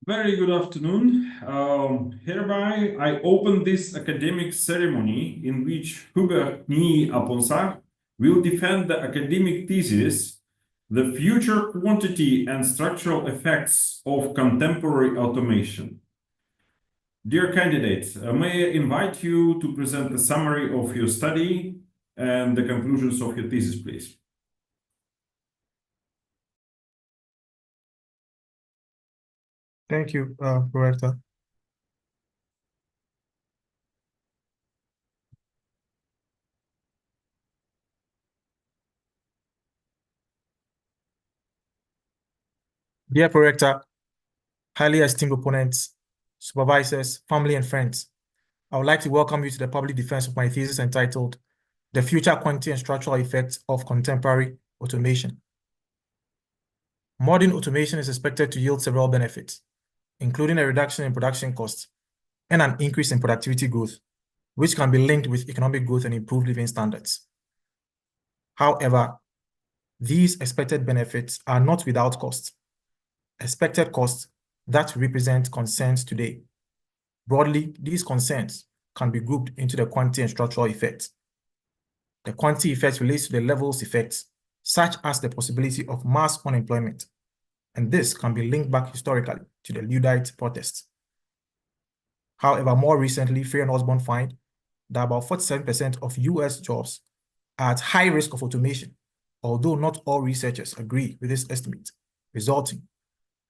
Very good afternoon. Hereby, I open this academic ceremony in which Hubert Nii-Aponsah will defend the academic thesis, The Future Quantity and Structural Effects of Contemporary Automation. Dear candidate, may I invite you to present a summary of your study and the conclusions of your thesis, please. Thank you, Roberta. Dear Prorector, highly esteemed opponents, supervisors, family, and friends, I would like to welcome you to the public defense of my thesis entitled The Future Quantity and Structural Effects of Contemporary Automation. Modern automation is expected to yield several benefits, including a reduction in production costs and an increase in productivity growth, which can be linked with economic growth and improved living standards. However, these expected benefits are not without costs. Expected costs that represent concerns today. Broadly, these concerns can be grouped into the quantity and structural effects. The quantity effect relates to the levels effects, such as the possibility of mass unemployment, and this can be linked back historically to the Luddite protests. However, more recently, Frey and Osborne find that about 47% of US jobs are at high risk of automation, although not all researchers agree with this estimate, resulting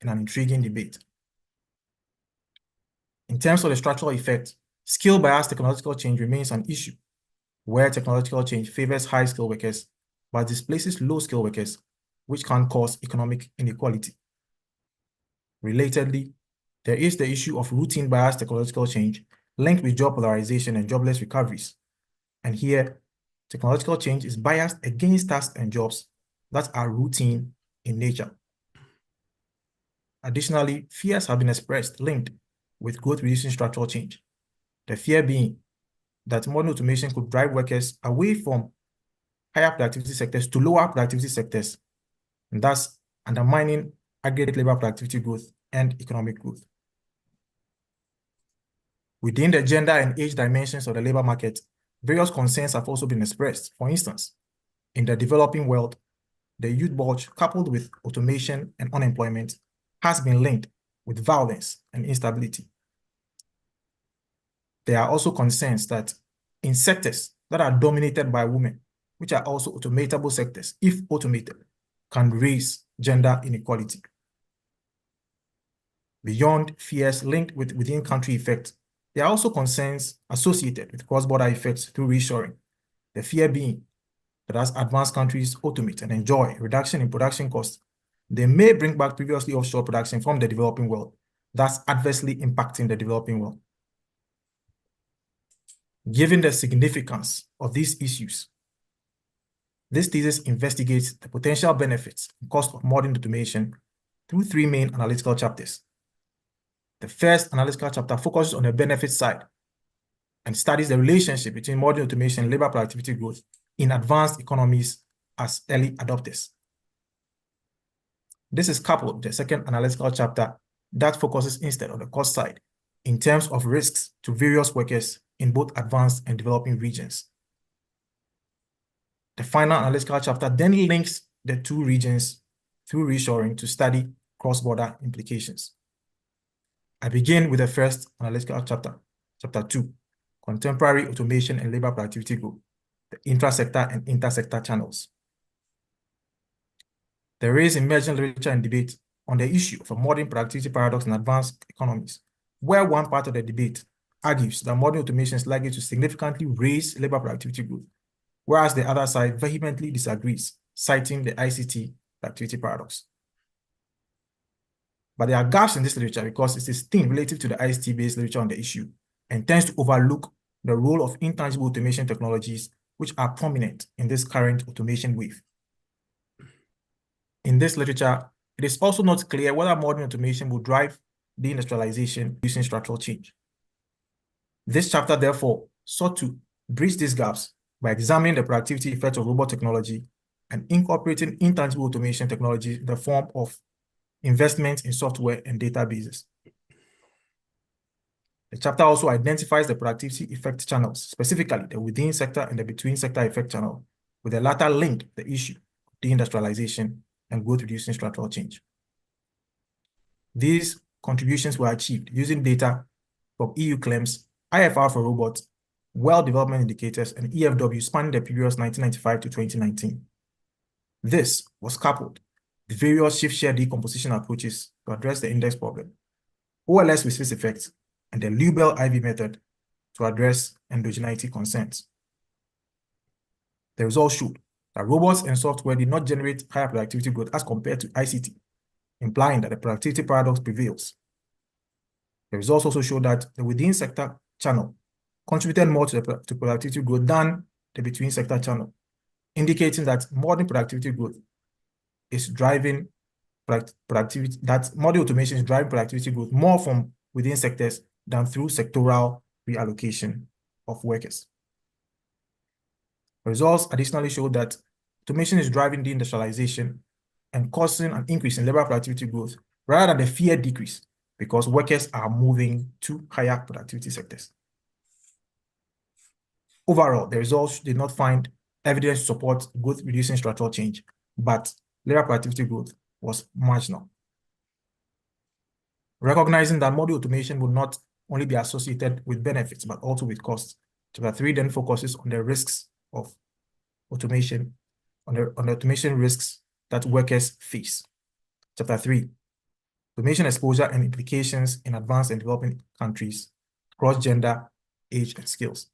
in an intriguing debate. In terms of the structural effect, skill-biased technological change remains an issue, where technological change favors high-skill workers but displaces low-skill workers, which can cause economic inequality. Relatedly, there is the issue of routine-biased technological change linked with job polarization and jobless recoveries. And here, technological change is biased against tasks and jobs that are routine in nature. Additionally, fears have been expressed linked with growth-reducing structural change. The fear being that modern automation could drive workers away from higher productivity sectors to lower productivity sectors, and thus undermining aggregate labor productivity growth and economic growth. Within the gender and age dimensions of the labor market, various concerns have also been expressed. For instance, in the developing world, the youth bulge coupled with automation and unemployment has been linked with violence and instability. There are also concerns that in sectors that are dominated by women, which are also automatable sectors, if automated, can raise gender inequality. Beyond fears linked with within-country effects, there are also concerns associated with cross-border effects through reshoring, the fear being that as advanced countries automate and enjoy a reduction in production costs, they may bring back previously offshore production from the developing world, thus adversely impacting the developing world. Given the significance of these issues, this thesis investigates the potential benefits and cost of modern automation through three main analytical chapters. The first analytical chapter focuses on the benefit side and studies the relationship between modern automation and labor productivity growth in advanced economies as early adopters. This is coupled with the second analytical chapter that focuses instead on the cost side in terms of risks to various workers in both advanced and developing regions. The final analytical chapter then links the two regions through reshoring to study cross-border implications. I begin with the first analytical chapter, chapter 2, Contemporary Automation and Labor Productivity Growth, the intrasector and intersector channels. There is emerging literature and debate on the issue of a modern productivity paradox in advanced economies, where one part of the debate argues that modern automation is likely to significantly raise labor productivity growth, whereas the other side vehemently disagrees, citing the ICT productivity paradox. But there are gaps in this literature because it is thin relative to the ICT-based literature on the issue and tends to overlook the role of intangible automation technologies which are prominent in this current automation wave. In this literature, it is also not clear whether modern automation will drive deindustrialization using structural change. This chapter, therefore, sought to bridge these gaps by examining the productivity effects of robot technology and incorporating intangible automation technology in the form of investments in software and databases. The chapter also identifies the productivity effect channels, specifically the within sector and the between sector effect channel, with the latter linked the issue of deindustrialization and growth-reducing structural change. These contributions were achieved using data from EU claims, IFR for robots, world development indicators, and EFW spanning the periods 1995 to 2019. This was coupled with various shift-share decomposition approaches to address the index problem, OLS with phase effects, and the Lubel-IV method to address endogeneity concerns. The results showed that robots and software did not generate higher productivity growth as compared to ICT, implying that the productivity paradox prevails. The results also show that the within sector channel contributed more to productivity growth than the between sector channel, indicating that modern productivity growth is driving productivity, that modern automation is driving productivity growth more from within sectors than through sectoral reallocation of workers. The results additionally show that automation is driving deindustrialization and causing an increase in labor productivity growth rather than the feared decrease, because workers are moving to higher productivity sectors. Overall, the results did not find evidence to support growth-reducing structural change, but labor productivity growth was marginal. Recognizing that model automation would not only be associated with benefits, but also with costs, Chapter 3 then focuses on the risks of automation, on the automation risks that workers face. Chapter 3, automation exposure and implications in advanced and developing countries across gender, age, and skills.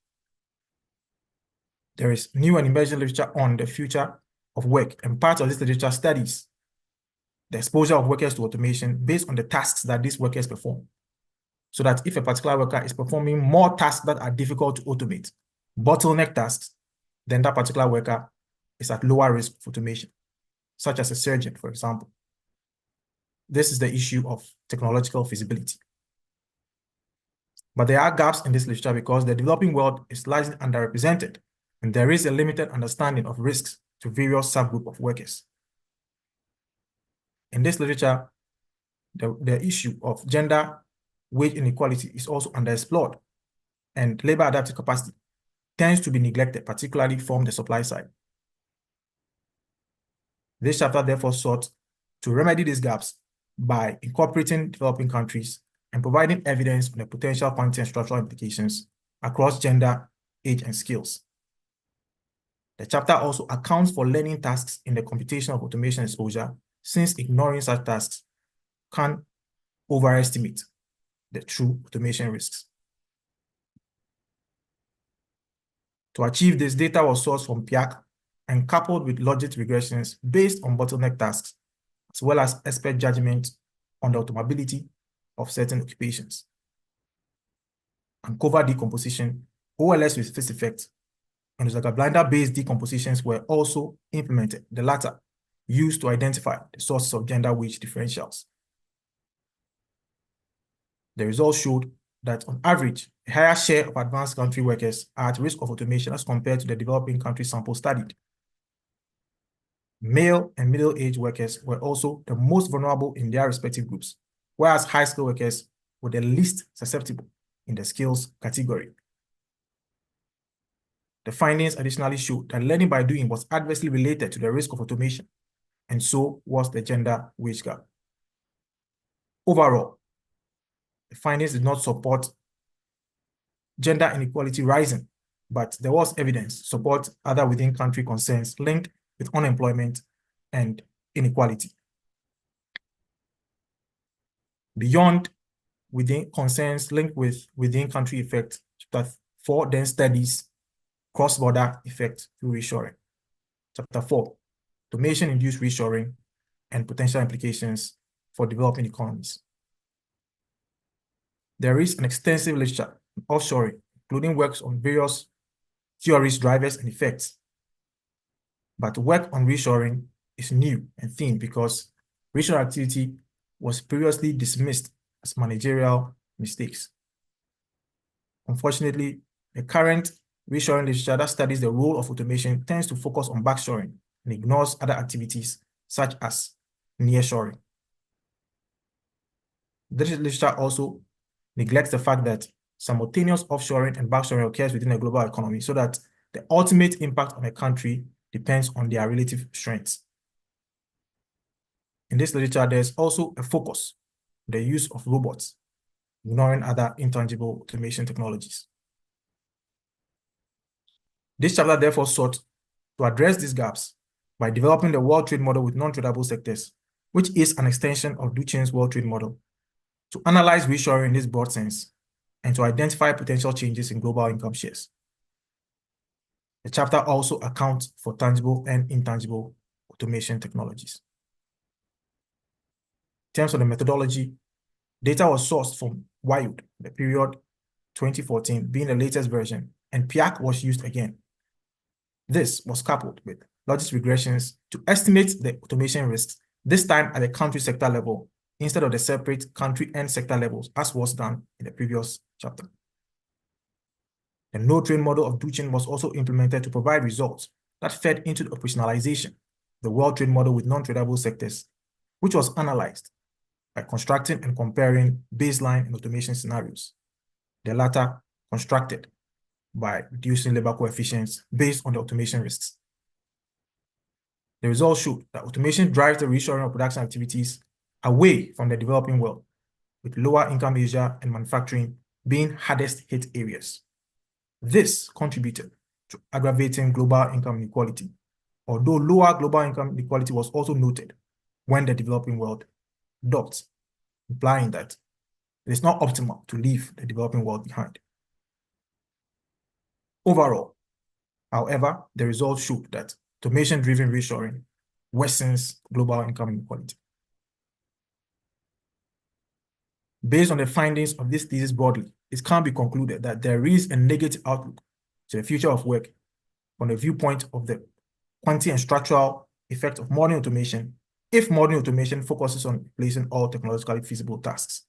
There is new and emerging literature on the future of work, and part of this literature studies the exposure of workers to automation based on the tasks that these workers perform. So that if a particular worker is performing more tasks that are difficult to automate, bottleneck tasks, then that particular worker is at lower risk of automation, such as a surgeon, for example. This is the issue of technological feasibility. But there are gaps in this literature because the developing world is largely underrepresented, and there is a limited understanding of risks to various subgroups of workers. In this literature, the issue of gender wage inequality is also underexplored, and labor adaptive capacity tends to be neglected, particularly from the supply side. This chapter therefore sought to remedy these gaps by incorporating developing countries and providing evidence on the potential quantitative and structural implications across gender, age, and skills. The chapter also accounts for learning tasks in the computation of automation exposure, since ignoring such tasks can overestimate the true automation risks. To achieve this, data was sourced from PIAC and coupled with logic regressions based on bottleneck tasks, as well as expert judgment on the automability of certain occupations. Uncover decomposition, OLS with phase effect, and blinder-based decompositions were also implemented, the latter used to identify the sources of gender wage differentials. The results showed that on average, a higher share of advanced country workers are at risk of automation as compared to the developing country sample studied. Male and middle-aged workers were also the most vulnerable in their respective groups, whereas high-skilled workers were the least susceptible in the skills category. The findings additionally showed that learning by doing was adversely related to the risk of automation, and so was the gender wage gap. Overall, the findings did not support gender inequality rising, but there was evidence to support other within-country concerns linked with unemployment and inequality. Beyond within concerns linked with within-country effects, Chapter 4 then studies cross-border effect through reshoring. Chapter 4, automation-induced reshoring and potential implications for developing economies. There is an extensive literature on offshoring, including works on various theories, drivers, and effects. But work on reshoring is new and thin because reshoring activity was previously dismissed as managerial mistakes. Unfortunately, the current reshoring literature that studies the role of automation tends to focus on backshoring and ignores other activities such as nearshoring. This literature also neglects the fact that simultaneous offshoring and backshoring occurs within a global economy so that the ultimate impact on a country depends on their relative strengths. In this literature, there's also a focus on the use of robots, ignoring other intangible automation technologies. This chapter therefore sought to address these gaps by developing the World Trade Model with non-tradable sectors, which is an extension of Duchen's World Trade Model, to analyze reshoring in this broad sense, and to identify potential changes in global income shares. The chapter also accounts for tangible and intangible automation technologies. In terms of the methodology, data was sourced from WILD, the period 2014 being the latest version, and PIAC was used again. This was coupled with logistic regressions to estimate the automation risks, this time at the country sector level, instead of the separate country and sector levels, as was done in the previous chapter. The no-trade model of Duchen was also implemented to provide results that fed into the operationalization, the World Trade Model with non-tradable sectors, which was analyzed by constructing and comparing baseline and automation scenarios, the latter constructed by reducing labor coefficients based on the automation risks. The results showed that automation drives the reshoring of production activities away from the developing world, with lower income Asia and manufacturing being hardest hit areas. This contributed to aggravating global income inequality, although lower global income inequality was also noted when the developing world adopts, implying that it is not optimal to leave the developing world behind. Overall, however, the results showed that automation-driven reshoring worsens global income inequality. Based on the findings of this thesis broadly, it can be concluded that there is a negative outlook to the future of work from the viewpoint of the quantity and structural effect of modern automation, if modern automation focuses on replacing all technologically feasible tasks.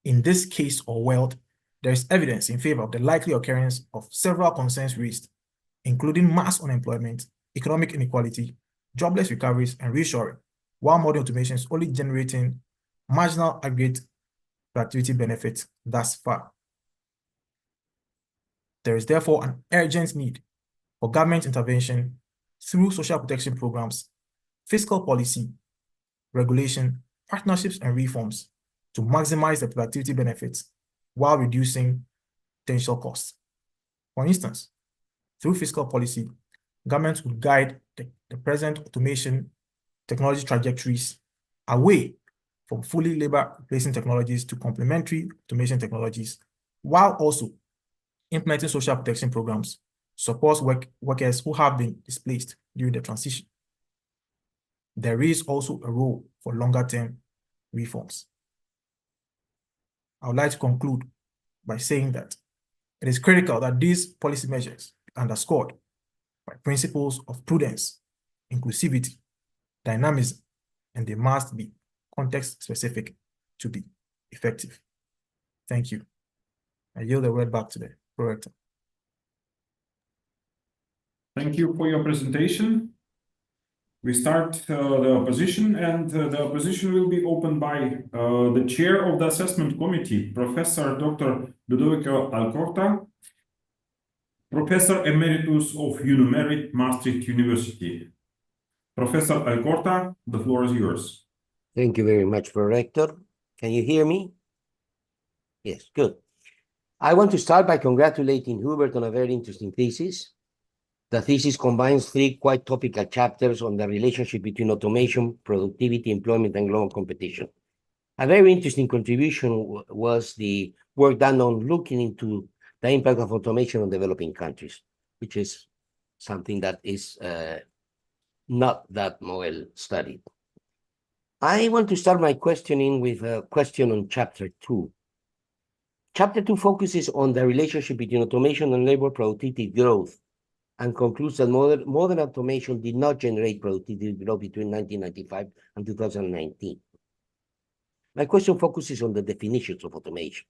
In this case or world, there is evidence in favor of the likely occurrence of several concerns raised, including mass unemployment, economic inequality, jobless recoveries, and reshoring, while modern automation is only generating marginal aggregate productivity benefits thus far. There is therefore an urgent need for government intervention through social protection programs, fiscal policy, regulation, partnerships, and reforms to maximize the productivity benefits while reducing potential costs. For instance, through fiscal policy, governments would guide the present automation technology trajectories away from fully labor-replacing technologies to complementary automation technologies, while also implementing social protection programs to support workers who have been displaced during the transition. There is also a role for longer-term reforms. I would like to conclude by saying that it is critical that these policy measures be underscored by principles of prudence, inclusivity, dynamism, and they must be context-specific to be effective. Thank you. I yield the word back to the prorector. Thank you for your presentation. We start the opposition, and the opposition will be opened by the chair of the assessment committee, Professor Dr. Ludovico Alcorta, Professor Emeritus of UNUMERIT, Maastricht University. Professor Alcorta, the floor is yours. Thank you very much, Prorector. Can you hear me? Yes, good. I want to start by congratulating Hubert on a very interesting thesis. The thesis combines three quite topical chapters on the relationship between automation, productivity, employment, and global competition. A very interesting contribution was the work done on looking into the impact of automation on developing countries, which is something that is not that well studied. I want to start my questioning with a question on Chapter 2. Chapter 2 focuses on the relationship between automation and labor productivity growth and concludes that modern automation did not generate productivity growth between 1995 and 2019. My question focuses on the definitions of automation.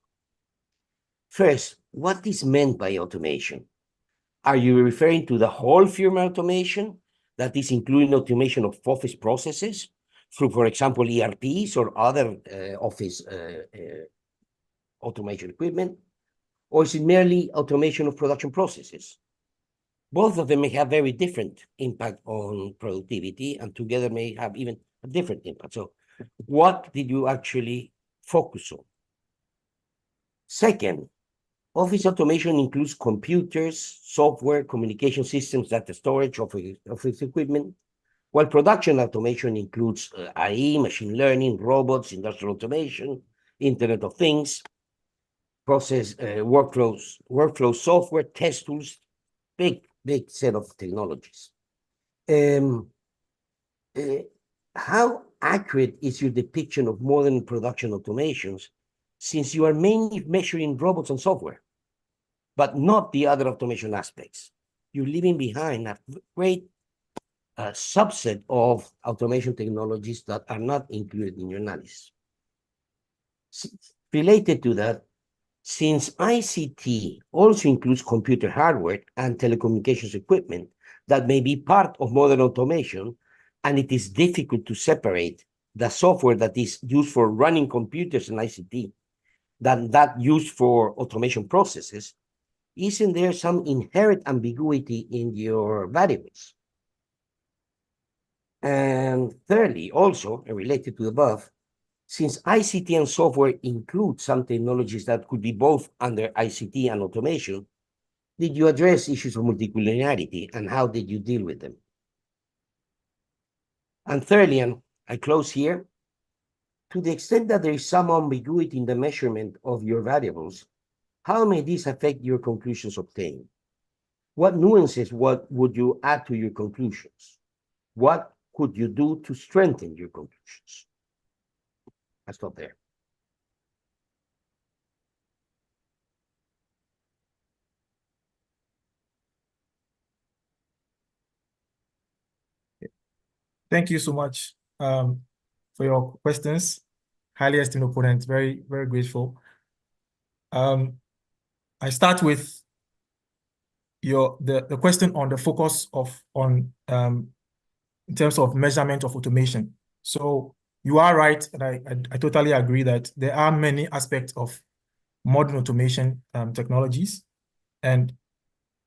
First, what is meant by automation? Are you referring to the whole firm automation, that is including automation of office processes through, for example, ERPs or other office automation equipment, or is it merely automation of production processes? Both of them may have very different impact on productivity, and together may have even a different impact. So what did you actually focus on? Second, office automation includes computers, software, communication systems, data storage, office equipment, while production automation includes AI, machine learning, robots, industrial automation, Internet of Things, process workflow software, test tools, big set of technologies. How accurate is your depiction of modern production automations, since you are mainly measuring robots and software, but not the other automation aspects? You're leaving behind a great subset of automation technologies that are not included in your analysis. Related to that, since ICT also includes computer hardware and telecommunications equipment that may be part of modern automation, and it is difficult to separate the software that is used for running computers and ICT than that used for automation processes, isn't there some inherent ambiguity in your variables? And thirdly, also, and related to the above, since ICT and software include some technologies that could be both under ICT and automation, did you address issues of multicollinearity, and how did you deal with them? And thirdly, and I close here, to the extent that there is some ambiguity in the measurement of your variables, how may this affect your conclusions obtained? What nuances would you add to your conclusions? What could you do to strengthen your conclusions? I'll stop there. Thank you so much for your questions. Highly esteemed opponent, very, very grateful. I start with the question on the focus on in terms of measurement of automation. So you are right, and I totally agree that there are many aspects of modern automation technologies. And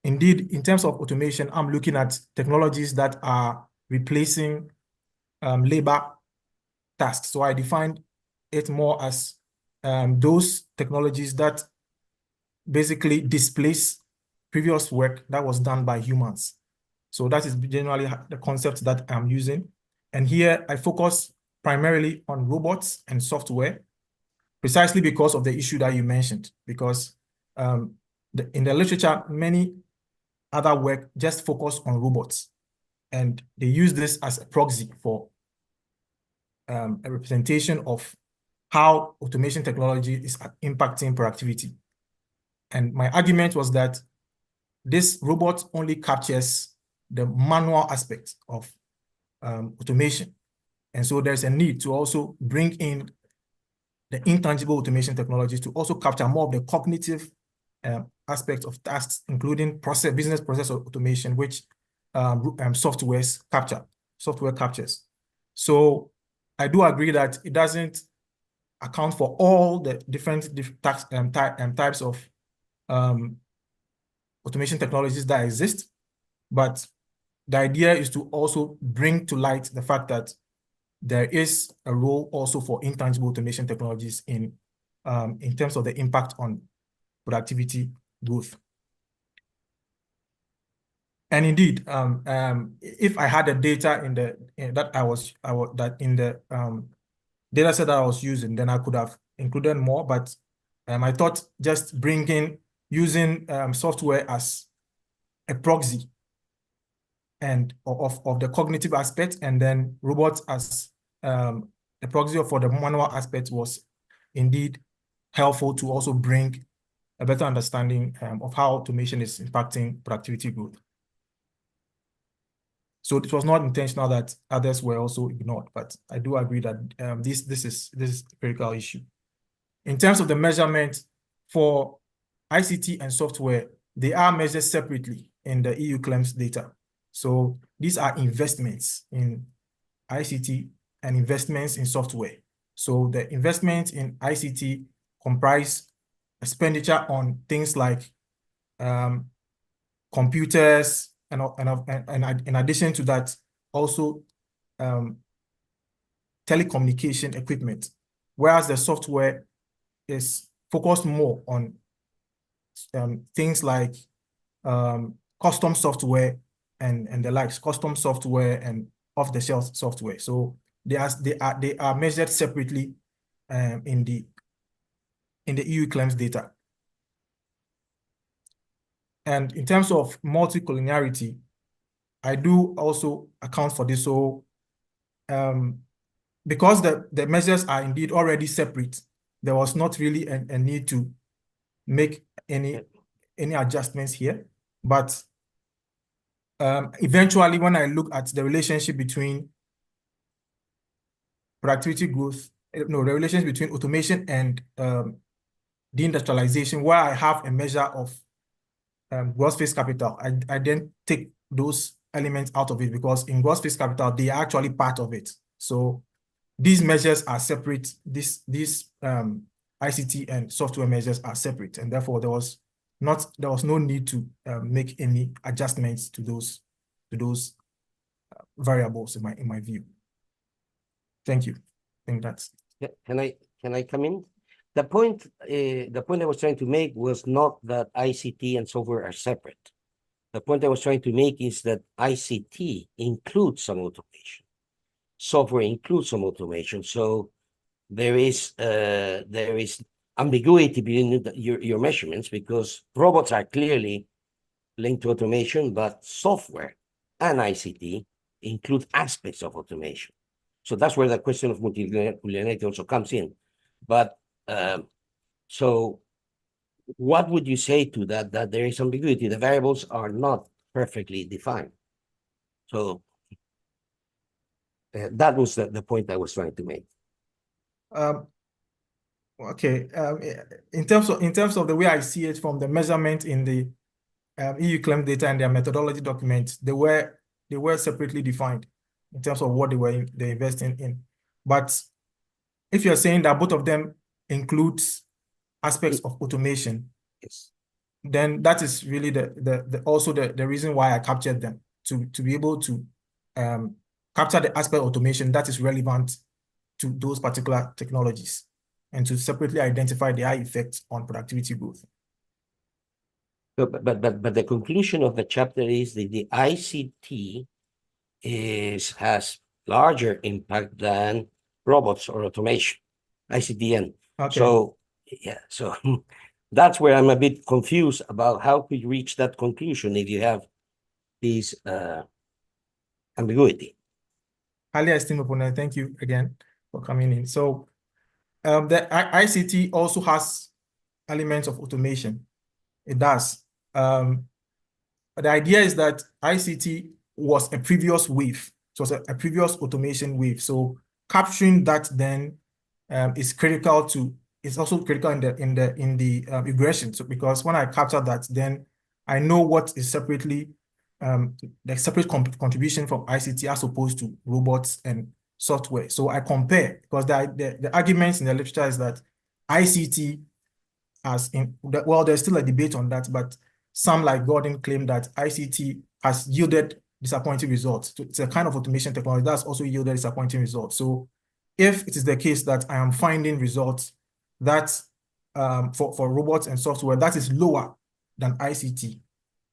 indeed, in terms of automation, I'm looking at technologies that are replacing labor tasks. So I defined it more as those technologies that basically displace previous work that was done by humans. So that is generally the concept that I'm using. And here I focus primarily on robots and software, precisely because of the issue that you mentioned, because in the literature, many other work just focus on robots, and they use this as a proxy for a representation of how automation technology is impacting productivity. And my argument was that this robot only captures the manual aspect of automation. And so there's a need to also bring in the intangible automation technologies to also capture more of the cognitive aspects of tasks, including business process automation, which software captures. So I do agree that it doesn't account for all the different types of automation technologies that exist, but the idea is to also bring to light the fact that there is a role also for intangible automation technologies in terms of the impact on productivity growth. And indeed, if I had the data in the data set that I was using, then I could have included more. But I thought just using software as a proxy and of the cognitive aspect, and then robots as a proxy for the manual aspect was indeed helpful to also bring a better understanding of how automation is impacting productivity growth. So it was not intentional that others were also ignored, but I do agree that this is a critical issue. In terms of the measurement for ICT and software, they are measured separately in the EU claims data. So these are investments in ICT and investments in software. So the investments in ICT comprise expenditure on things like computers, and in addition to that, also telecommunication equipment, whereas the software is focused more on things like custom software and the likes, custom software and off-the-shelf software. So they are measured separately in the EU claims data. And in terms of multicollinearity, I do also account for this. So because the measures are indeed already separate, there was not really a need to make any adjustments here. But eventually, when I look at the relationship between productivity growth, the relationship between automation and deindustrialization, where I have a measure of gross fixed capital, I then take those elements out of it, because in gross fixed capital, they are actually part of it. So these measures are separate. These ICT and software measures are separate, and therefore there was no need to make any adjustments to those variables in my view. Thank you. I think that's. Yeah, can I come in? The point I was trying to make was not that ICT and software are separate. The point I was trying to make is that ICT includes some automation. Software includes some automation. So there is ambiguity between your measurements, because robots are clearly linked to automation, but software and ICT include aspects of automation. So that's where the question of multicollinearity also comes in. But so what would you say to that there is ambiguity? The variables are not perfectly defined. So that was the point I was trying to make. Okay. In terms of the way I see it from the measurement in the EU claim data and their methodology documents, they were separately defined in terms of what they're investing in. But if you're saying that both of them includes aspects of automation, Yes, then that is really the reason why I captured them, to be able to capture the aspect of automation that is relevant to those particular technologies, and to separately identify their effects on productivity growth. so, but the conclusion of the chapter is that the ICT has larger impact than robots or automation, ICDN. Okay. So yeah, so that's where I'm a bit confused about how we reach that conclusion if you have this ambiguity. Highly esteemed opponent, thank you again for coming in. So the ICT also has elements of automation. It does. The idea is that ICT was a previous wave. So it was a previous automation wave. So capturing that then is critical to. It's also critical in the regression. So because when I capture that, then I know what is separately the separate contribution from ICT as opposed to robots and software. So I compare, because the arguments in the literature is that ICT there's still a debate on that, but some like Gordon claim that ICT has yielded disappointing results. So it's a kind of automation technology that's also yielded disappointing results. So if it is the case that I am finding results that for robots and software that is lower than ICT,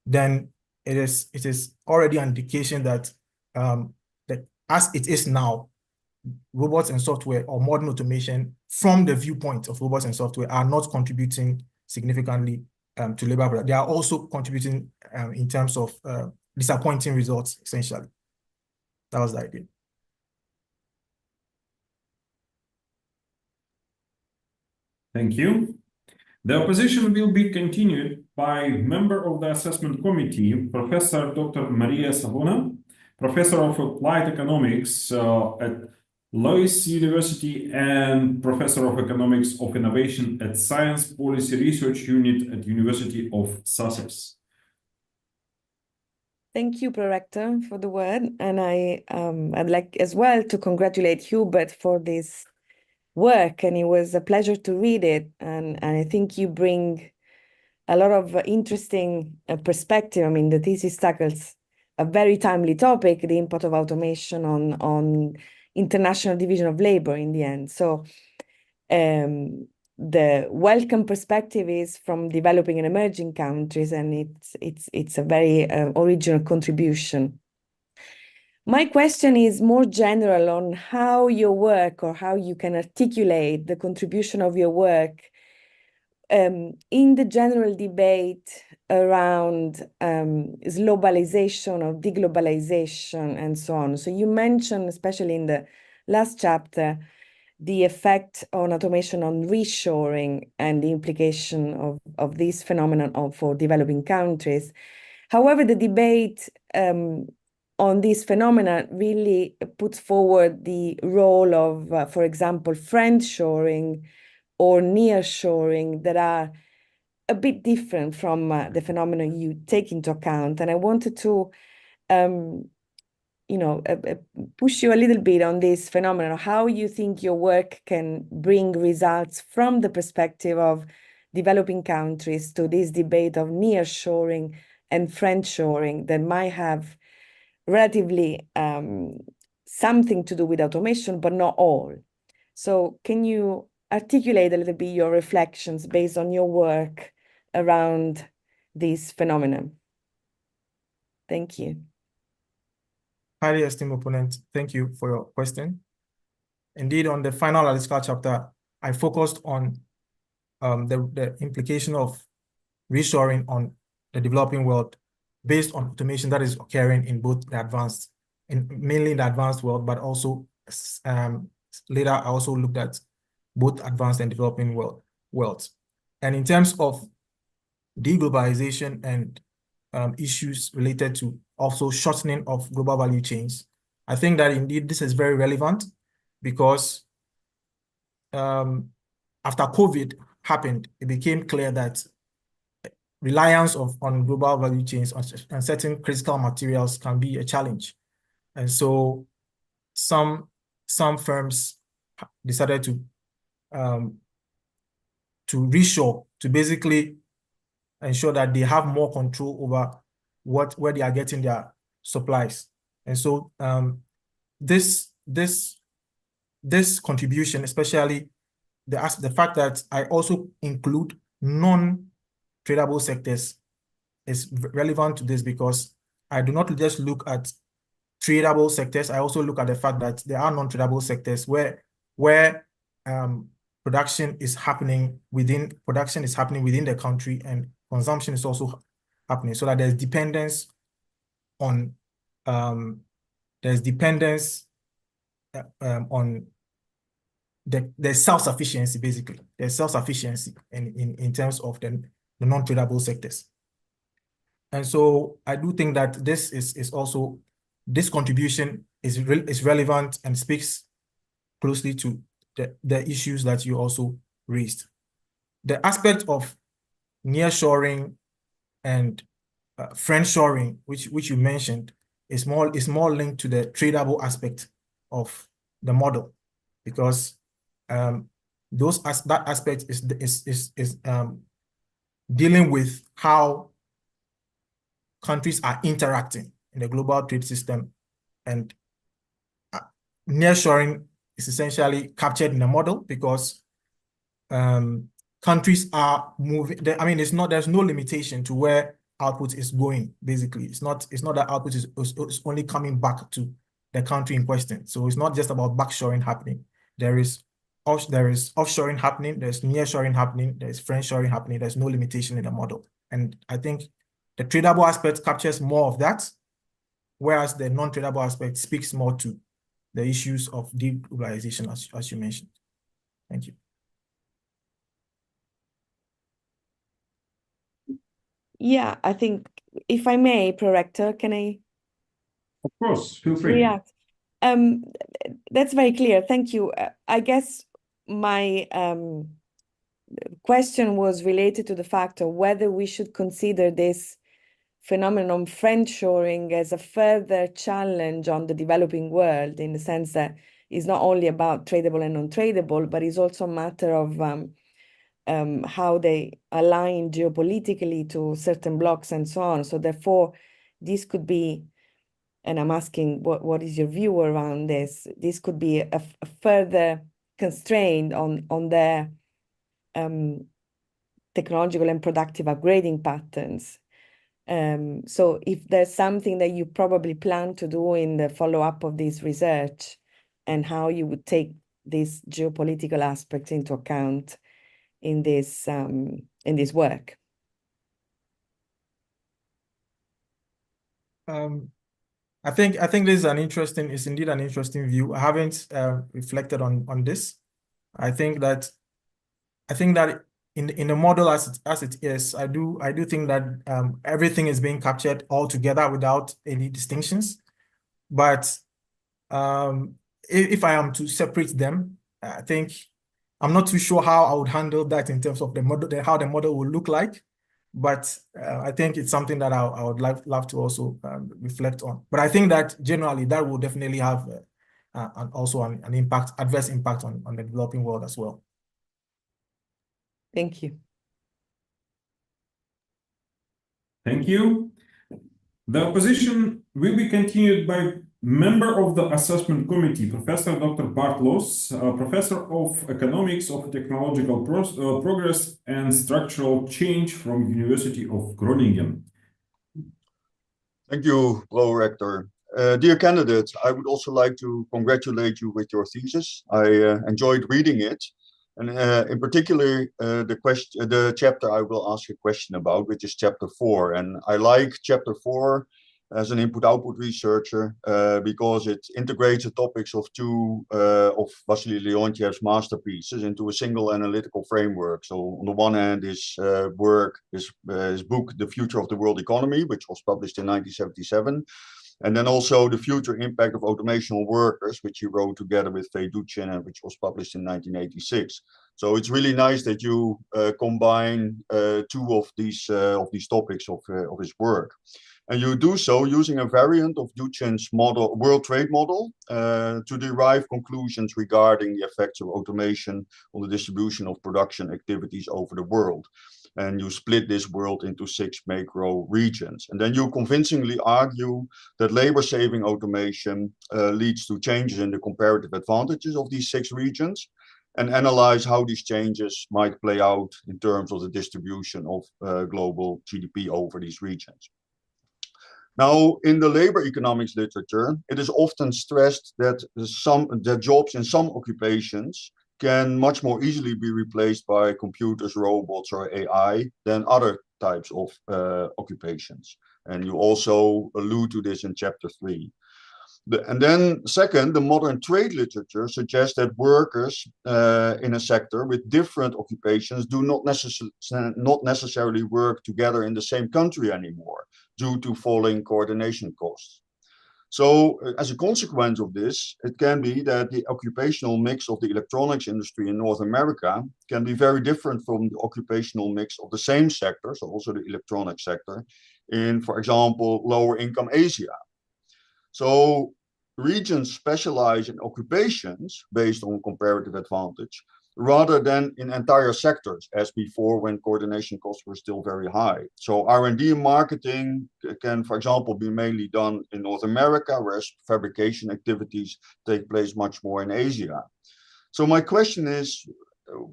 then it is already an indication that that as it is now, robots and software, or modern automation from the viewpoint of robots and software, are not contributing significantly to labor production. They are also contributing in terms of disappointing results, essentially. That was the idea. Thank you. The opposition will be continued by member of the assessment committee, Professor Dr. Maria Savona, Professor of Applied Economics at Maastricht University and Professor of Economics of Innovation at Science Policy Research Unit at University of Sussex. Thank you, Prorector, for the word. And I'd like as well to congratulate Hubert for this work, and it was a pleasure to read it. And I think you bring a lot of interesting perspective. I mean, the thesis tackles a very timely topic, the impact of automation on international division of labor in the end. So the welcome perspective is from developing and emerging countries, and it's a very original contribution. My question is more general on how your work, or how you can articulate the contribution of your work in the general debate around globalization or deglobalization and so on. So you mentioned, especially in the last chapter, the effect on automation on reshoring and the implication of this phenomenon for developing countries. However, the debate on this phenomenon really puts forward the role of, for example, friendshoring or nearshoring that are a bit different from the phenomenon you take into account. And I wanted to push you a little bit on this phenomenon, how you think your work can bring results from the perspective of developing countries to this debate of nearshoring and friendshoring that might have relatively something to do with automation, but not all. So can you articulate a little bit your reflections based on your work around this phenomenon? Thank you. Highly esteemed opponent, thank you for your question. Indeed, on the final analytical chapter, I focused on the implication of reshoring on the developing world based on automation that is occurring in both the advanced, mainly in the advanced world, but also later I also looked at both advanced and developing worlds. And in terms of deglobalization and issues related to also shortening of global value chains, I think that indeed this is very relevant because after COVID happened, it became clear that reliance on global value chains on certain critical materials can be a challenge. And so some firms decided to reshore, to basically ensure that they have more control over where they are getting their supplies. And so this contribution, especially the fact that I also include non-tradable sectors, is relevant to this because I do not just look at tradable sectors. I also look at the fact that there are non-tradable sectors where production is happening within the country, and consumption is also happening, so that there's dependence on there's self-sufficiency, basically. There's self-sufficiency in terms of the non-tradable sectors. And so I do think that this is also, this contribution is relevant and speaks closely to the issues that you also raised. The aspect of nearshoring and friendshoring, which you mentioned, is more linked to the tradable aspect of the model, because that aspect is dealing with how countries are interacting in the global trade system, and nearshoring is essentially captured in the model because countries are moving. There's no limitation to where output is going. Basically, it's not that output is only coming back to the country in question. So it's not just about backshoring happening. There is offshoring happening. There's nearshoring happening. There's friendshoring happening. There's no limitation in the model, and I think the tradable aspect captures more of that, whereas the non-tradable aspect speaks more to the issues of deglobalization, as you mentioned. Thank you. Yeah, I think, if I may, Prorector, can I? Of course, feel free. React? That's very clear. Thank you. I guess my question was related to the fact of whether we should consider this phenomenon friendshoring as a further challenge on the developing world, in the sense that is not only about tradable and non-tradable, but it's also a matter of how they align geopolitically to certain blocks and so on. So therefore, this could be, and I'm asking what is your view around this? This could be a further constraint on their technological and productive upgrading patterns. So if there's something that you probably plan to do in the follow-up of this research, and how you would take this geopolitical aspect into account in this work. I think this is indeed an interesting view. I haven't reflected on this. I think that in the model as it is, I do think that everything is being captured all together without any distinctions. But if I am to separate them, I think I'm not too sure how I would handle that in terms of the model, how the model will look like. But I think it's something that I would love to also reflect on. But I think that generally that will definitely have also an adverse impact on the developing world as well. Thank you. Thank you. The opposition will be continued by member of the assessment committee, Professor Dr. Bartlos, Professor of Economics of Technological Progress and Structural Change from University of Groningen. Thank you, Pro-Rector. Dear candidates, I would also like to congratulate you with your thesis. I enjoyed reading it. And in particular, the chapter I will ask a question about, which is chapter 4. And I like chapter 4 as an input-output researcher because it integrates the topics of two of Wassily Leontiev's masterpieces into a single analytical framework. So on the one hand, his book, The Future of the World Economy, which was published in 1977. And then also The Future Impact of Automation on Workers, which he wrote together with Fei Duchin, and which was published in 1986. So it's really nice that you combine two of these topics of his work. And you do so using a variant of Duchin's model, World Trade Model, to derive conclusions regarding the effects of automation on the distribution of production activities over the world. And you split this world into 6 macro regions. And then you convincingly argue that labor-saving automation leads to changes in the comparative advantages of these 6 regions, and analyze how these changes might play out in terms of the distribution of global GDP over these regions. Now, in the labor economics literature, it is often stressed that jobs in some occupations can much more easily be replaced by computers, robots, or AI than other types of occupations. And you also allude to this in chapter 3. And then second, the modern trade literature suggests that workers in a sector with different occupations do not necessarily work together in the same country anymore due to falling coordination costs. So as a consequence of this, it can be that the occupational mix of the electronics industry in North America can be very different from the occupational mix of the same sector, so also the electronic sector, in, for example, lower income Asia. So regions specialize in occupations based on comparative advantage, rather than in entire sectors as before when coordination costs were still very high. So R&D and marketing can, for example, be mainly done in North America, whereas fabrication activities take place much more in Asia. So my question is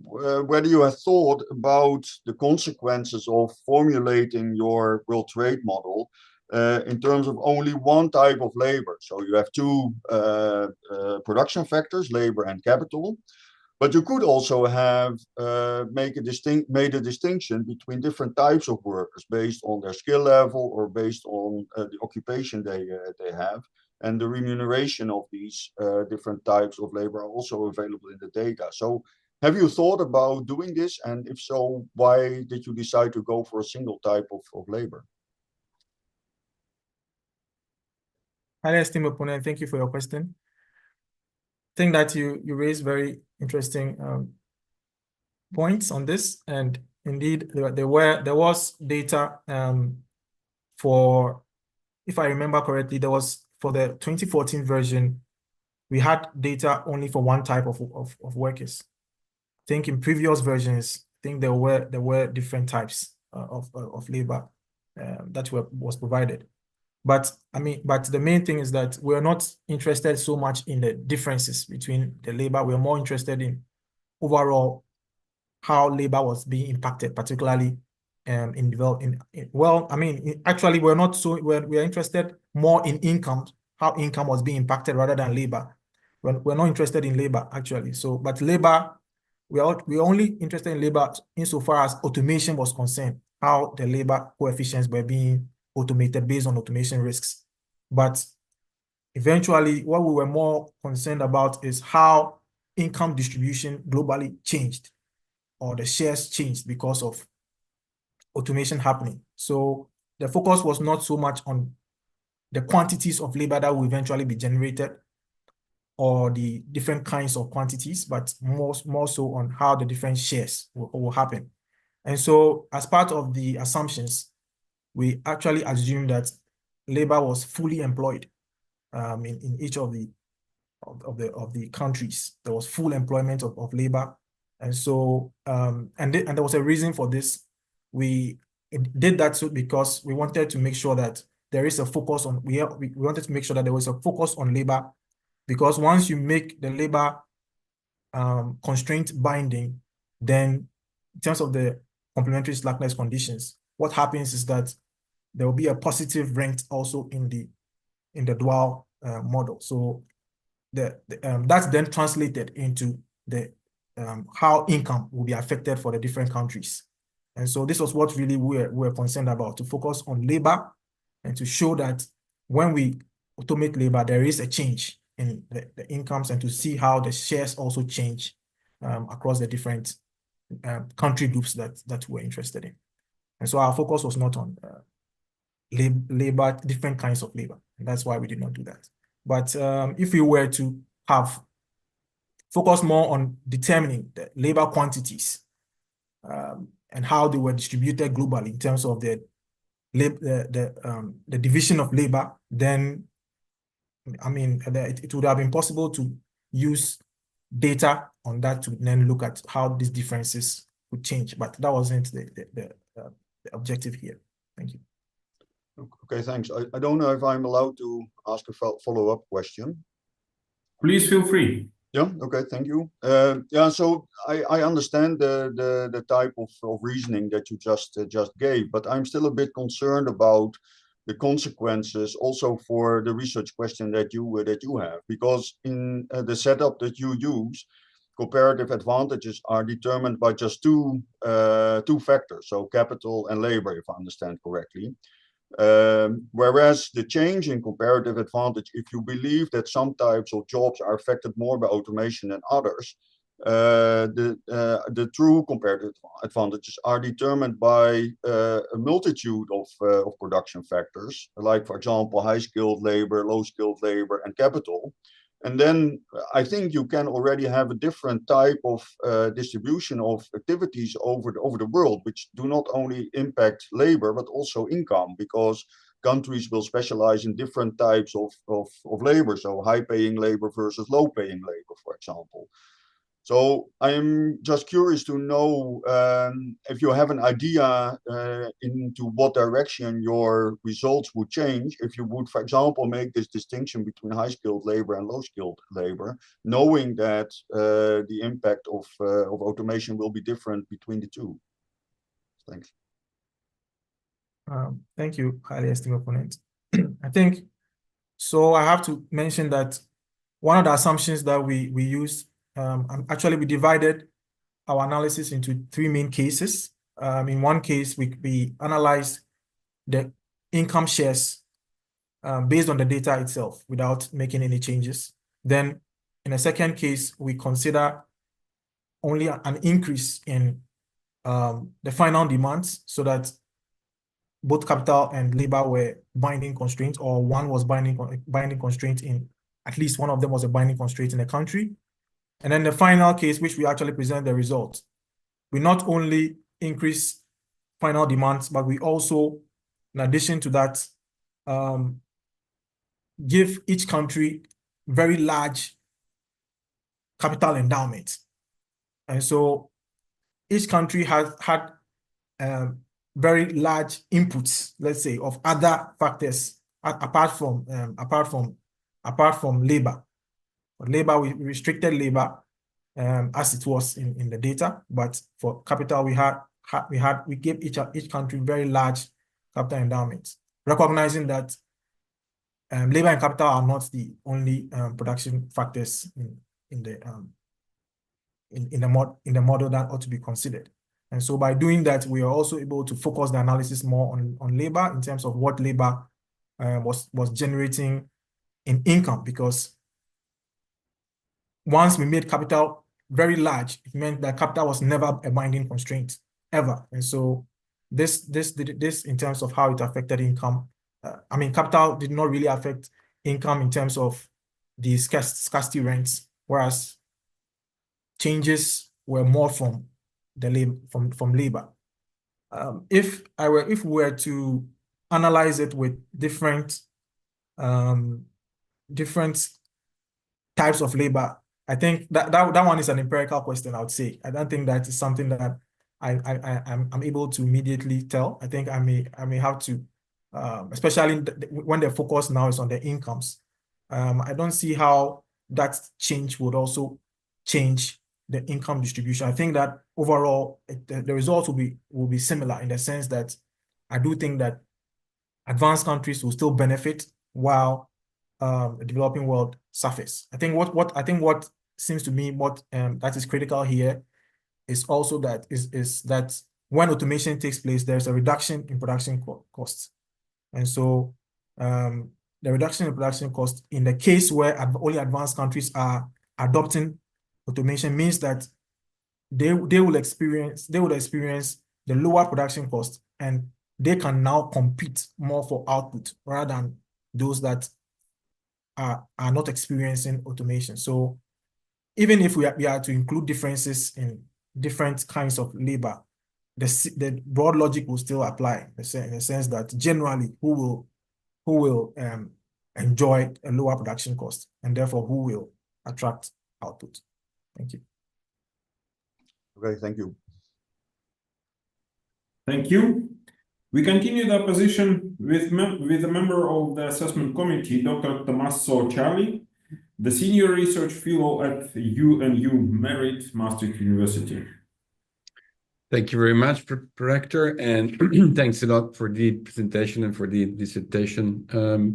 whether you have thought about the consequences of formulating your World Trade Model in terms of only one type of labor. So you have 2 production factors, labor and capital. But you could also have made a distinction between different types of workers based on their skill level or based on the occupation they have. And the remuneration of these different types of labor are also available in the data. So have you thought about doing this? And if so, why did you decide to go for a single type of labor? Highly esteemed opponent, thank you for your question. I think that you raised very interesting points on this, and indeed there was data for, if I remember correctly, there was for the 2014 version, we had data only for one type of workers. I think in previous versions, I think there were different types of labor that was provided. But the main thing is that we're not interested so much in the differences between the labor. We're more interested in overall how labor was being impacted, particularly actually we're interested more in income, how income was being impacted rather than labor. We're not interested in labor actually. So, but labor, we're only interested in labor insofar as automation was concerned, how the labor coefficients were being automated based on automation risks. But eventually, what we were more concerned about is how income distribution globally changed, or the shares changed because of automation happening. So the focus was not so much on the quantities of labor that will eventually be generated or the different kinds of quantities, but more so on how the different shares will happen. And so as part of the assumptions, we actually assumed that labor was fully employed in each of the countries. There was full employment of labor. And so, and there was a reason for this. We did that because we wanted to make sure that there is a focus on, we wanted to make sure that there was a focus on labor, because once you make the labor constraint binding, then in terms of the complementary slackness conditions, what happens is that there will be a positive rent also in the dual model. So that's then translated into the how income will be affected for the different countries. And so this was what really we're concerned about, to focus on labor and to show that when we automate labor, there is a change in the incomes, and to see how the shares also change across the different country groups that we're interested in. And so our focus was not on labor, different kinds of labor. And that's why we did not do that. But if we were to have focused more on determining the labor quantities and how they were distributed globally in terms of the division of labor, then it would have been possible to use data on that to then look at how these differences would change. But that wasn't the objective here. Thank you. Okay, thanks. I don't know if I'm allowed to ask a follow-up question. Please feel free. Yeah, okay, thank you. Yeah, so I understand the type of reasoning that you just gave, but I'm still a bit concerned about the consequences also for the research question that you have, because in the setup that you use, comparative advantages are determined by just two factors, so capital and labor, if I understand correctly. Whereas the change in comparative advantage, if you believe that some types of jobs are affected more by automation than others, the true comparative advantages are determined by a multitude of production factors, like, for example, high-skilled labor, low-skilled labor, and capital. And then I think you can already have a different type of distribution of activities over the world, which do not only impact labor, but also income, because countries will specialize in different types of labor, so high-paying labor versus low-paying labor, for example. So I'm just curious to know if you have an idea into what direction your results would change if you would, for example, make this distinction between high-skilled labor and low-skilled labor, knowing that the impact of automation will be different between the two. Thanks. Thank you, highly esteemed opponent. I think, so I have to mention that one of the assumptions that we used, actually we divided our analysis into three main cases. In one case, we analyzed the income shares based on the data itself without making any changes. Then in a second case, we consider only an increase in the final demands, so that both capital and labor were binding constraints, or one was binding constraint in, at least one of them was a binding constraint in a country. And then the final case, which we actually present the results, we not only increase final demands, but we also, in addition to that, give each country very large capital endowment. And so each country has had very large inputs, let's say, of other factors apart from labor. For labor, we restricted labor as it was in the data, but for capital, we gave each country very large capital endowments, recognizing that labor and capital are not the only production factors in the model that ought to be considered. And so by doing that, we are also able to focus the analysis more on labor in terms of what labor was generating in income, because once we made capital very large, it meant that capital was never a binding constraint, ever. And so this in terms of how it affected income, I mean, capital did not really affect income in terms of the scarcity rents, whereas changes were more from the labor, from labor. If we were to analyze it with different types of labor, I think that one is an empirical question, I would say. I don't think that is something that I'm able to immediately tell. I think I may have to, especially when the focus now is on the incomes. I don't see how that change would also change the income distribution. I think that overall the results will be similar, in the sense that I do think that advanced countries will still benefit while the developing world suffers. I think what seems to me that is critical here is also that that when automation takes place, there's a reduction in production costs. And so the reduction in production costs in the case where only advanced countries are adopting automation means that they will experience the lower production cost, and they can now compete more for output rather than those that are not experiencing automation. So even if we are to include differences in different kinds of labor, the broad logic will still apply, in the sense that generally who will enjoy a lower production cost, and therefore who will attract output. Thank you. Okay, thank you. Thank you. We continue the position with a member of the assessment committee, Dr. Tommaso Charlie, the senior research fellow at UNU Merit, Maastricht University. Thank you very much, Rector, and thanks a lot for the presentation and for the dissertation,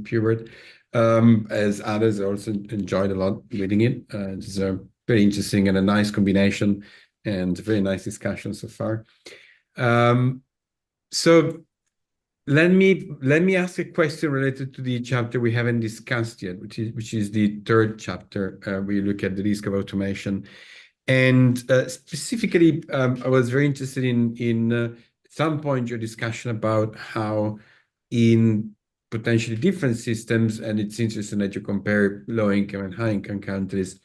Hubert. As others, I also enjoyed a lot reading it. It's very interesting and a nice combination, and very nice discussion so far. So let me ask a question related to the chapter we haven't discussed yet, which is the third chapter, where you look at the risk of automation. And specifically, I was very interested in at some point your discussion about how in potentially different systems, and it's interesting that you compare low-income and high-income countries,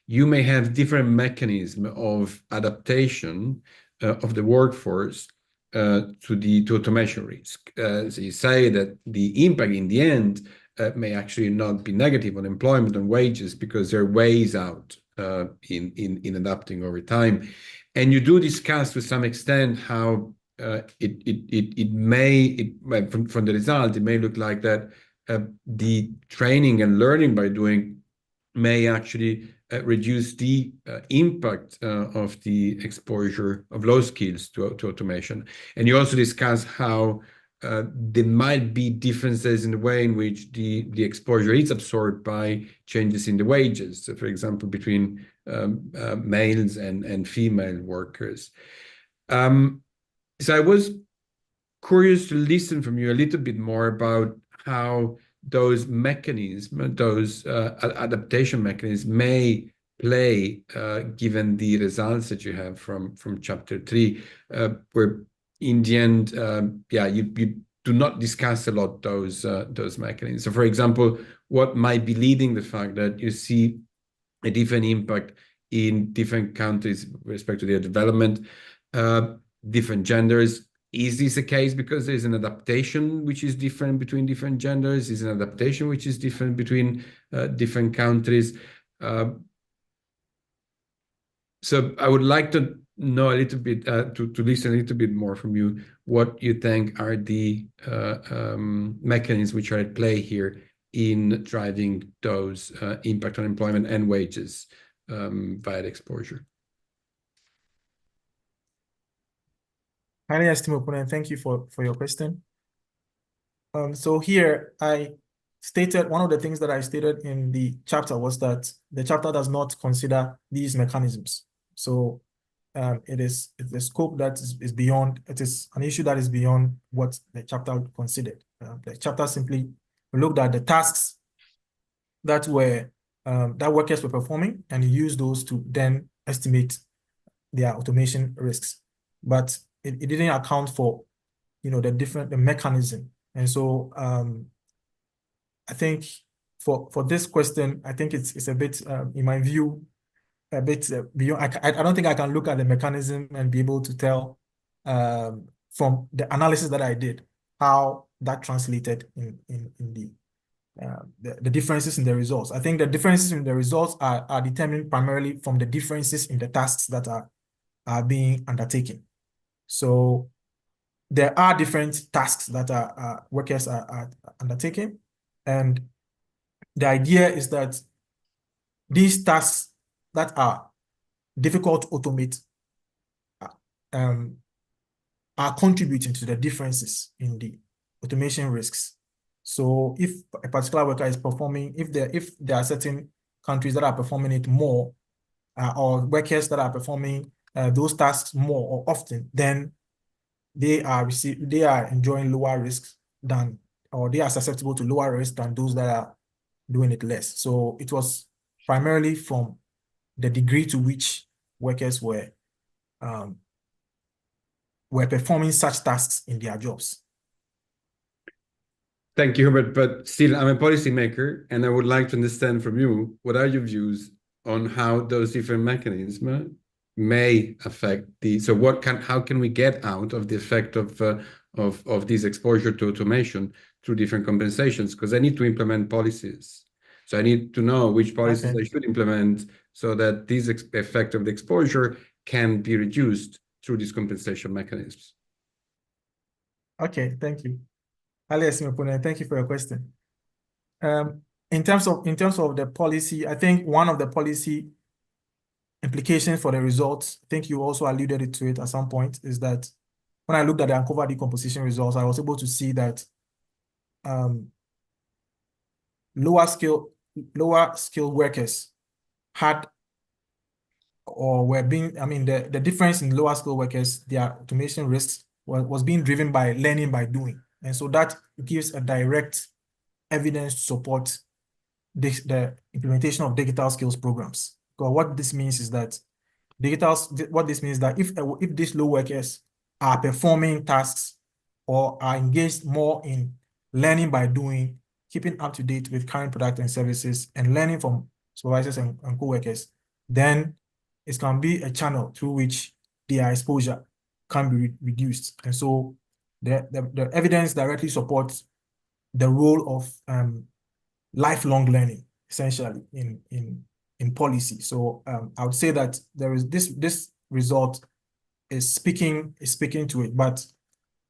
you may have different mechanisms of adaptation of the workforce to automation risk. So you say that the impact in the end may actually not be negative on employment and wages, because there are ways out in adapting over time. And you do discuss to some extent how it may, from the result, it may look like that the training and learning by doing may actually reduce the impact of the exposure of low skills to automation. And you also discuss how there might be differences in the way in which the exposure is absorbed by changes in the wages, so for example, between males and female workers. So I was curious to listen from you a little bit more about how those mechanisms, those adaptation mechanisms may play, given the results that you have from chapter 3, where in the end, you do not discuss a lot those mechanisms. So, for example, what might be leading the fact that you see a different impact in different countries with respect to their development, different genders? Is this a case because there's an adaptation which is different between different genders? Is an adaptation which is different between different countries? So I would like to know a little bit, to listen a little bit more from you, what you think are the mechanisms which are at play here in driving those impact on employment and wages via the exposure. Highly esteemed opponent, thank you for your question. So here I stated, one of the things that I stated in the chapter was that the chapter does not consider these mechanisms. So it's a scope that is beyond, it is an issue that is beyond what the chapter considered. The chapter simply looked at the tasks that were that workers were performing and used those to then estimate their automation risks. But it didn't account for, the mechanism. And so I think for this question, I think it's a bit, in my view, a bit beyond. I don't think I can look at the mechanism and be able to tell from the analysis that I did how that translated in the differences in the results. I think the differences in the results are determined primarily from the differences in the tasks that are being undertaken. So there are different tasks that workers are undertaking, and the idea is that these tasks that are difficult to automate are contributing to the differences in the automation risks. So if a particular worker is performing, if there are certain countries that are performing it more, or workers that are performing those tasks more or often, then they are enjoying lower risks than, or they are susceptible to lower risk than those that are doing it less. So it was primarily from the degree to which workers were performing such tasks in their jobs. Thank you, Hubert. But still, I'm a policymaker, and I would like to understand from you, what are your views on how those different mechanisms may affect so how can we get out of the effect of this exposure to automation through different compensations? Because I need to implement policies. So I need to know which policies I should implement so that this effect of the exposure can be reduced through these compensation mechanisms. Okay, thank you. Alias Mepone, thank you for your question. In terms of the policy, I think one of the policy implications for the results, I think you also alluded to it at some point, is that when I looked at the uncovered decomposition results, I was able to see that lower skilled workers had, or were being, the difference in lower skilled workers, their automation risks was being driven by learning by doing. And so that gives a direct evidence to support the implementation of digital skills programs. Because what this means is that if these low workers are performing tasks or are engaged more in learning by doing, keeping up to date with current products and services, and learning from supervisors and co-workers, then it can be a channel through which their exposure can be reduced. And so the evidence directly supports the role of lifelong learning, essentially, in policy. So I would say that there is this result is speaking to it, but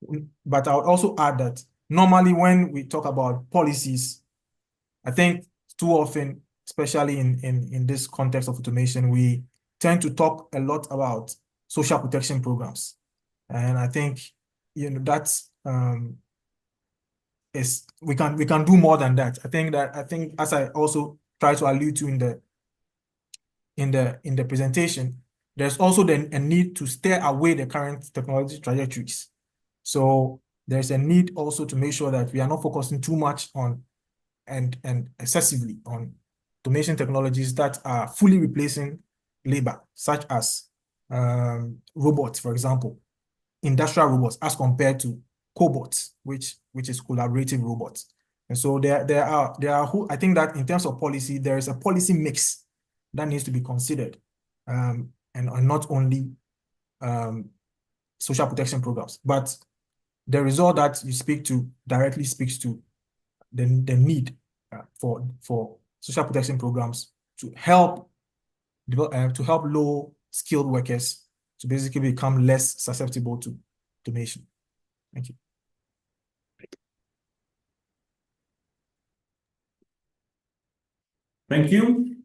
I would also add that normally when we talk about policies, I think too often, especially in this context of automation, we tend to talk a lot about social protection programs, and I think that's we can do more than that. I think as I also try to allude to in the presentation, there's also a need to steer away the current technology trajectories. So there's a need also to make sure that we are not focusing too much on and excessively on automation technologies that are fully replacing labor, such as robots, for example, industrial robots, as compared to cobots, which is collaborative robots. And so there are I think that in terms of policy, there is a policy mix that needs to be considered, and not only social protection programs, but the result that you speak to directly speaks to the need for social protection programs to help low skilled workers to basically become less susceptible to automation. Thank you. Thank you.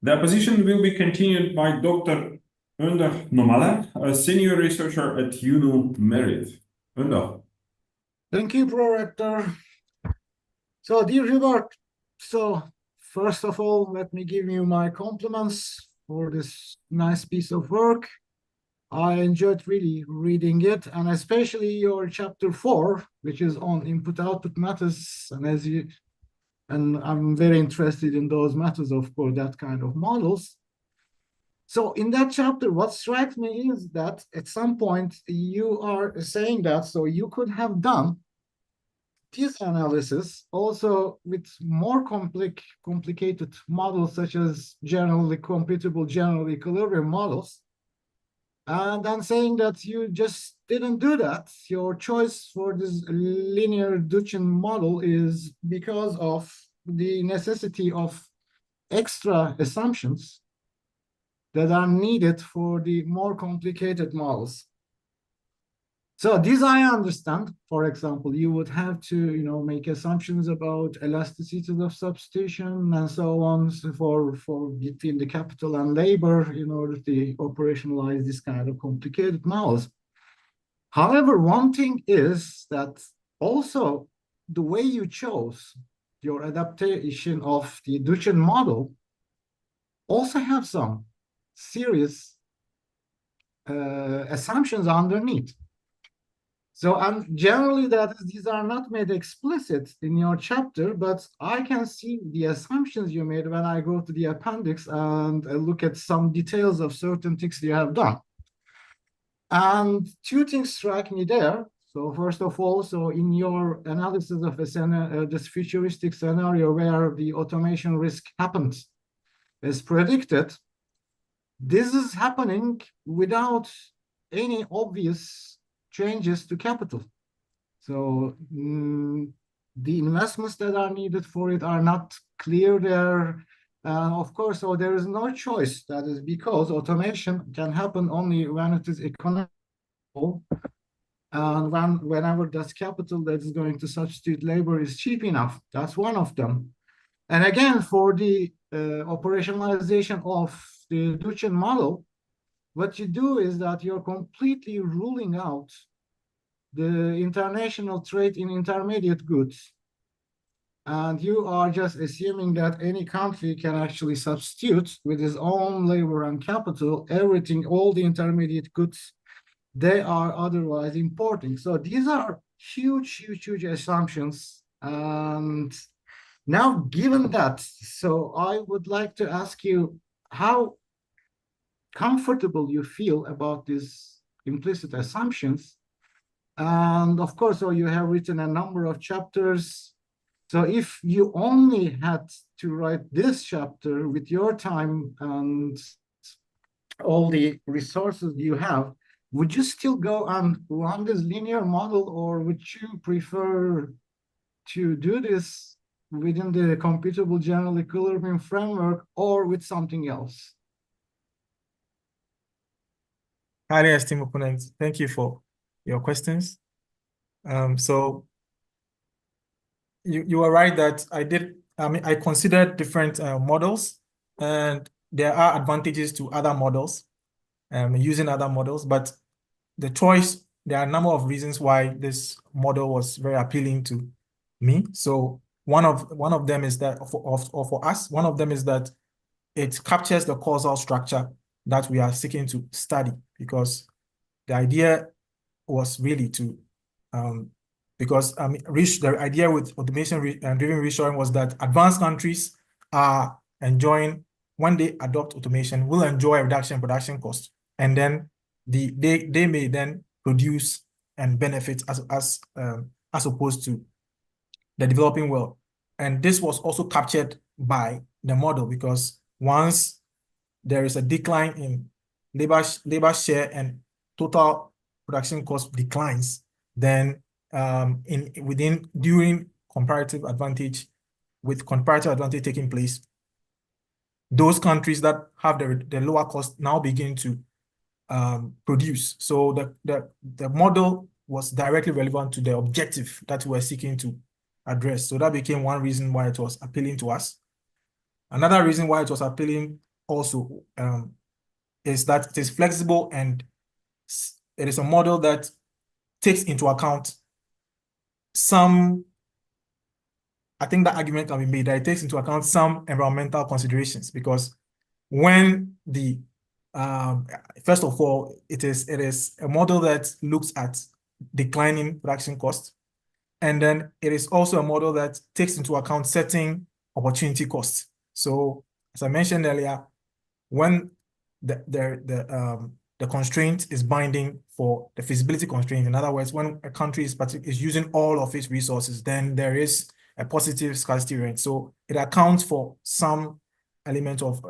The position will be continued by Dr. Hubert Nii-Aponsah, a senior researcher at UNO Merit. Hubert. Thank you, Prorector. So, dear Hubert, so first of all, let me give you my compliments for this nice piece of work. I enjoyed really reading it, and especially your chapter 4, which is on input-output methods, and I'm very interested in those methods, of course, that kind of models. So in that chapter, what strikes me is that at some point you are saying that, so you could have done this analysis also with more complicated models, such as generally computable general equilibrium models. And I'm saying that you just didn't do that. Your choice for this linear Duchin model is because of the necessity of extra assumptions that are needed for the more complicated models. So this I understand. For example, you would have to, make assumptions about elasticities of substitution and so on for between the capital and labor in order to operationalize this kind of complicated models. However, one thing is that also the way you chose your adaptation of the Duchin model also have some serious assumptions underneath. So, and generally these are not made explicit in your chapter, but I can see the assumptions you made when I go to the appendix and look at some details of certain things you have done. And two things strike me there. So first of all, so in your analysis of this futuristic scenario where the automation risk happens as predicted, this is happening without any obvious changes to capital. So the investments that are needed for it are not clear there. Of course, so there is no choice. That is because automation can happen only when it is economical, and whenever that capital that is going to substitute labor is cheap enough. That's one of them. And again, for the operationalization of the Duchin model, what you do is that you're completely ruling out the international trade in intermediate goods. And you are just assuming that any country can actually substitute with its own labor and capital, everything, all the intermediate goods they are otherwise importing. So these are huge assumptions. And now, given that, so I would like to ask you how comfortable you feel about these implicit assumptions. And of course, so you have written a number of chapters. So if you only had to write this chapter with your time and all the resources you have, would you still go and run this linear model, or would you prefer to do this within the computable general equilibrium framework or with something else? Highly esteemed opponents, thank you for your questions. So you are right that I considered different models, and there are advantages to other models, using other models, but the choice, there are a number of reasons why this model was very appealing to me. So one of them is that for us, one of them is that it captures the causal structure that we are seeking to study, because the idea was really to the idea with automation and driven reshoring was that advanced countries are enjoying, when they adopt automation, will enjoy a reduction in production cost, and then they may then produce and benefit as opposed to the developing world. And this was also captured by the model, because once there is a decline in labor share and total production cost declines, then during comparative advantage, with comparative advantage taking place, those countries that have the lower cost now begin to produce. So the model was directly relevant to the objective that we were seeking to address. So that became one reason why it was appealing to us. Another reason why it was appealing also is that it is flexible and it is a model that takes into account some, I think that argument can be made that it takes into account some environmental considerations, because when the first of all, it is a model that looks at declining production costs, and then it is also a model that takes into account certain opportunity costs. So as I mentioned earlier, when the constraint is binding for the feasibility constraint, in other words, when a country is using all of its resources, then there is a positive scarcity rate. So it accounts for some element of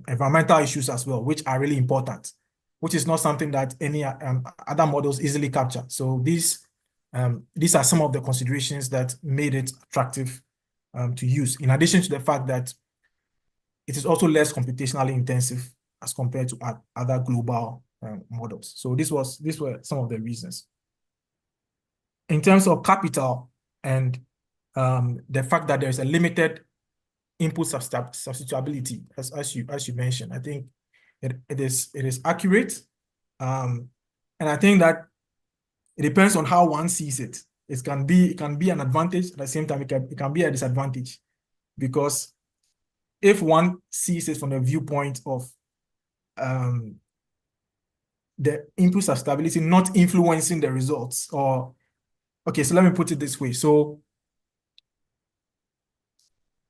environmental issues as well, which are really important, which is not something that any other models easily capture. So these are some of the considerations that made it attractive to use, in addition to the fact that it is also less computationally intensive as compared to other global models. So these were some of the reasons. In terms of capital and the fact that there's a limited input substitutability, as you mentioned, I think it is accurate, and I think that it depends on how one sees it. It can be an advantage, at the same time it can be a disadvantage, because if one sees it from the viewpoint of the input substitutability not influencing the results, or okay, so let me put it this way. So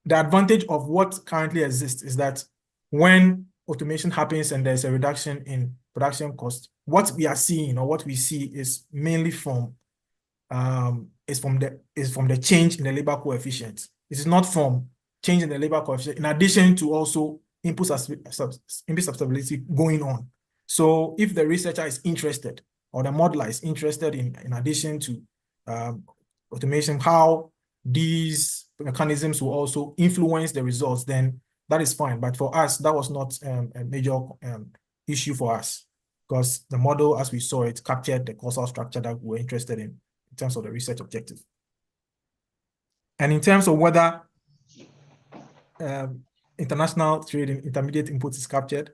the advantage of what currently exists is that when automation happens and there's a reduction in production cost, what we are seeing, or what we see, is mainly from the change in the labor coefficient. It is not from change in the labor coefficient, in addition to also input substitutability going on. So if the researcher is interested, or the modeler is interested in addition to automation, how these mechanisms will also influence the results, then that is fine. But for us, that was not a major issue for us, because the model, as we saw it, captured the causal structure that we were interested in terms of the research objective. And in terms of whether international trade in intermediate inputs is captured,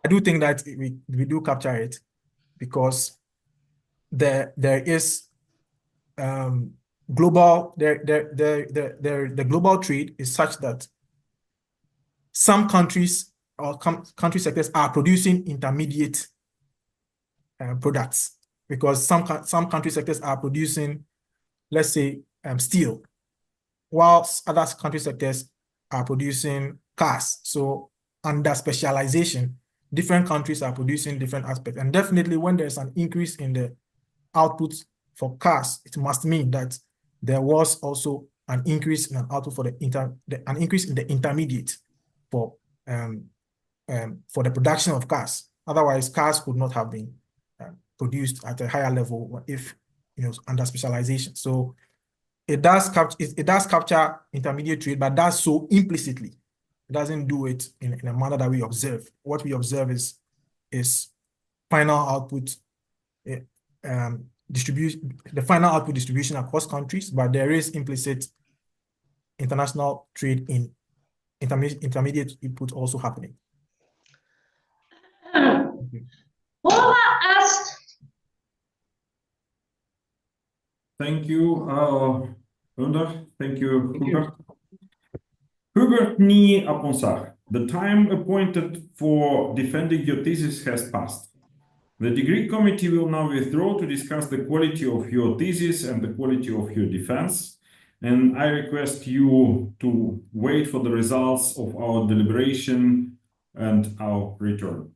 I do think that we do capture it, because there is the global trade is such that some countries or country sectors are producing intermediate products, because some country sectors are producing, let's say, steel, whilst other country sectors are producing cars. So under specialization, different countries are producing different aspects. And definitely when there's an increase in the output for cars, it must mean that there was also an increase in an output for an increase in the intermediate for the production of cars. Otherwise, cars could not have been produced at a higher level if under specialization. So it does capture intermediate trade, but does so implicitly. It doesn't do it in a manner that we observe. What we observe is final output distribution, the final output distribution across countries, but there is implicit international trade in intermediate input also happening. Thank you, Önder. Thank you, Hubert. Hubert Nii-Aponsah, the time appointed for defending your thesis has passed. The degree committee will now withdraw to discuss the quality of your thesis and the quality of your defense. And I request you to wait for the results of our deliberation and our return.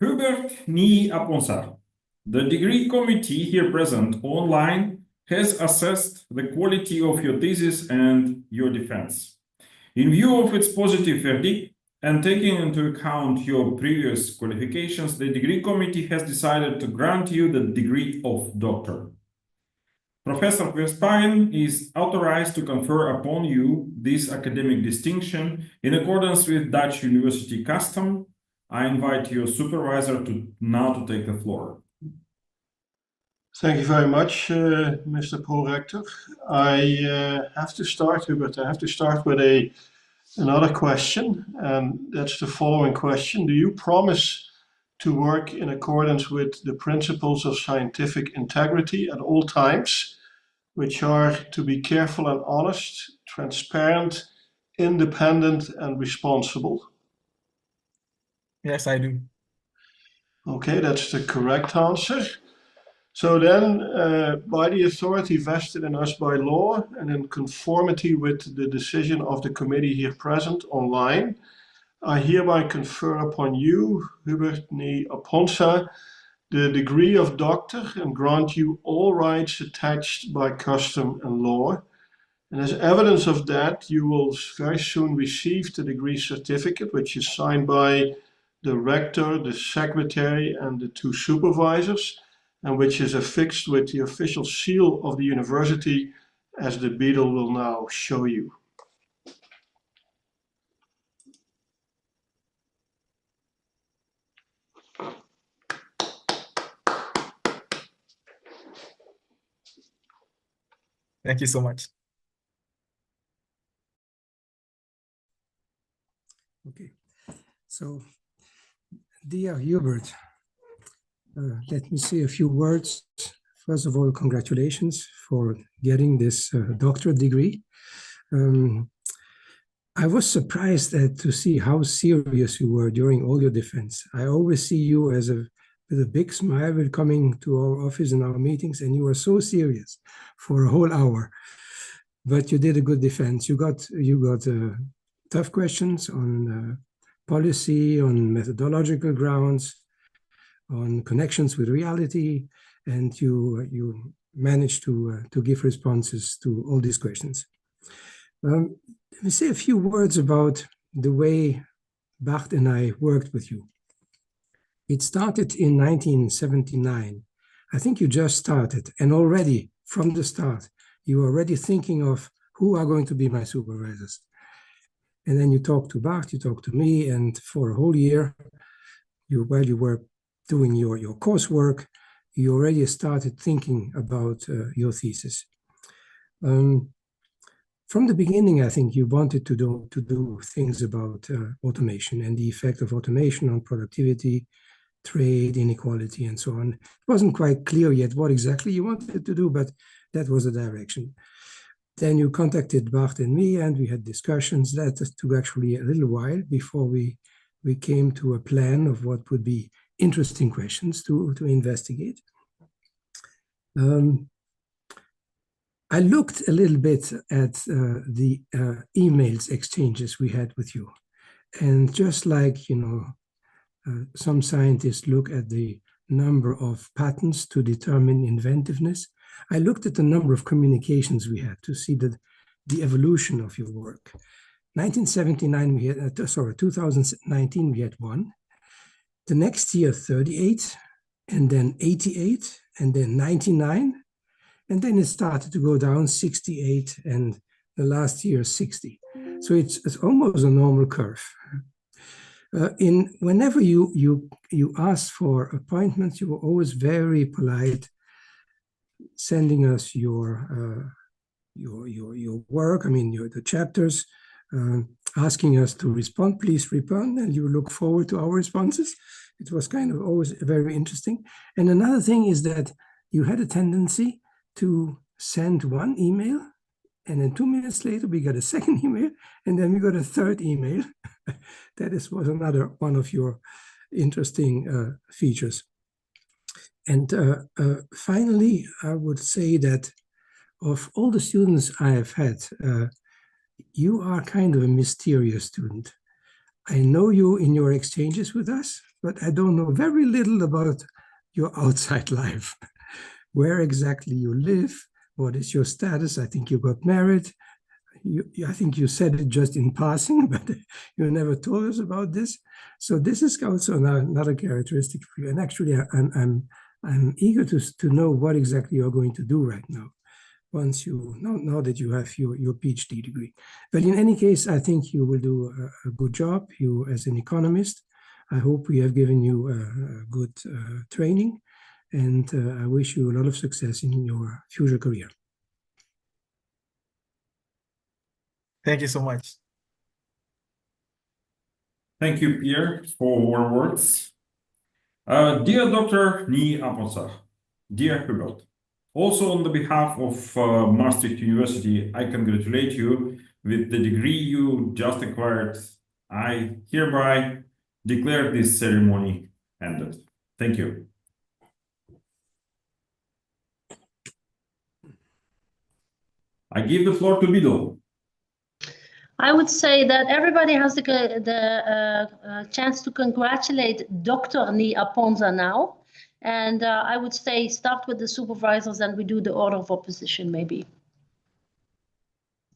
Hubert Nii-Aponsah, the degree committee here present online has assessed the quality of your thesis and your defense. In view of its positive verdict and taking into account your previous qualifications, the degree committee has decided to grant you the degree of doctor. Professor Vesparen is authorized to confer upon you this academic distinction in accordance with Dutch university custom. I invite your supervisor now to take the floor. Thank you very much, Mr. Prorector. I have to start, Hubert, I have to start with another question, and that's the following question. Do you promise to work in accordance with the principles of scientific integrity at all times, which are to be careful and honest, transparent, independent, and responsible? Yes, I do. Okay, that's the correct answer. So then, by the authority vested in us by law and in conformity with the decision of the committee here present online, I hereby confer upon you, Hubert Nii-Aponsah, the degree of doctor and grant you all rights attached by custom and law. And as evidence of that, you will very soon receive the degree certificate, which is signed by the rector, the secretary, and the 2 supervisors, and which is affixed with the official seal of the university, as the beadle will now show you. Thank you so much. Okay, so dear Hubert, let me say a few words. First of all, congratulations for getting this doctorate degree. I was surprised to see how serious you were during all your defense. I always see you with a big smile when coming to our office and our meetings, and you were so serious for a whole hour. But you did a good defense. You got tough questions on policy, on methodological grounds, on connections with reality, and you managed to give responses to all these questions. Let me say a few words about the way Bart and I worked with you. It started in 1979. I think you just started, and already from the start, you were already thinking of who are going to be my supervisors. And then you talked to Bart, you talked to me, and for a whole year, while you were doing your coursework, you already started thinking about your thesis. From the beginning, I think you wanted to do things about automation and the effect of automation on productivity, trade, inequality, and so on. It wasn't quite clear yet what exactly you wanted to do, but that was the direction. Then you contacted Bart and me, and we had discussions. That took actually a little while before we came to a plan of what would be interesting questions to investigate. I looked a little bit at the emails exchanges we had with you. And just like, some scientists look at the number of patents to determine inventiveness, I looked at the number of communications we had to see the evolution of your work. 2019 we had 1. The next year, 38, and then 88, and then 99. And then it started to go down, 68, and the last year, 60. So it's almost a normal curve. Whenever you asked for appointments, you were always very polite, sending us your work, the chapters, asking us to respond, please respond, and you look forward to our responses. It was kind of always very interesting. And another thing is that you had a tendency to send one email, and then 2 minutes later we got a second email, and then we got a third email. That was another one of your interesting features. And finally, I would say that of all the students I have had, you are kind of a mysterious student. I know you in your exchanges with us, but I don't know very little about your outside life. Where exactly you live, what is your status? I think you got married. I think you said it just in passing, but you never told us about this. So this is also another characteristic for you. And actually, I'm eager to know what exactly you're going to do right now, once you now that you have your PhD degree. But in any case, I think you will do a good job. You as an economist, I hope we have given you a good training, and I wish you a lot of success in your future career. Thank you so much. Thank you, Pierre, for warm words. Dear Dr. Nii-Aponsah, dear Hubert, also on the behalf of Maastricht University, I congratulate you with the degree you just acquired. I hereby declare this ceremony ended. Thank you. I give the floor to Bido. I would say that everybody has the chance to congratulate Dr. Nii-Aponsah now. And I would say start with the supervisors and we do the order of opposition maybe.